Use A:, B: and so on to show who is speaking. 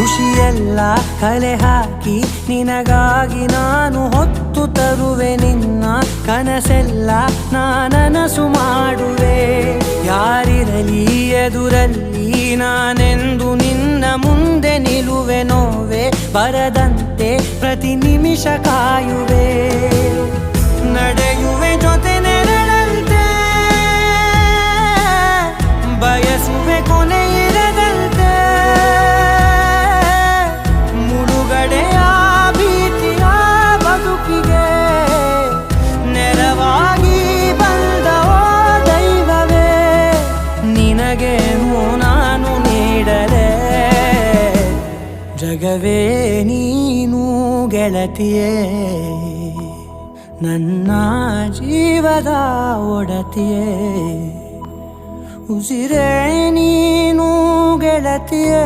A: ಖುಷಿಯೆಲ್ಲ ಕಲೆ ಹಾಕಿ ನಿನಗಾಗಿ ನಾನು ಹೊತ್ತು ತರುವೆ ನಿನ್ನ ಕನಸೆಲ್ಲ ನಾನನಸು ಮಾಡುವೆ ಯಾರಿರಲಿ ಎದುರಲ್ಲಿ ನಾನೆಂದು ನಿನ್ನ ಮುಂದೆ ನಿಲ್ಲುವೆ ನೋವೆ ಬರದಂತೆ ಪ್ರತಿ ನಿಮಿಷ ಕಾಯುವೆ ನಡೆಯುವೆ ಜೊತೆ ನೆರಳಂತೆ ಬಯಸುವೆ ಕೊನೆ ಇರದಂತೆ ಮುಳುಗಡೆಯ ಭೀತಿಯ ಬದುಕಿಗೆ ನೆರವಾಗಿ ಬಂದವೋ ದೈವವೇ ನಿನಗೇನು ನಾನು ನೀಡಲೆ ಜಗವೇ ನೀನು ಗೆಳತಿಯೇ ನನ್ನ ಜೀವದ ಒಡತಿಯೇ ಉಸಿರೇ ನೀನು ಗೆಳತಿಯೇ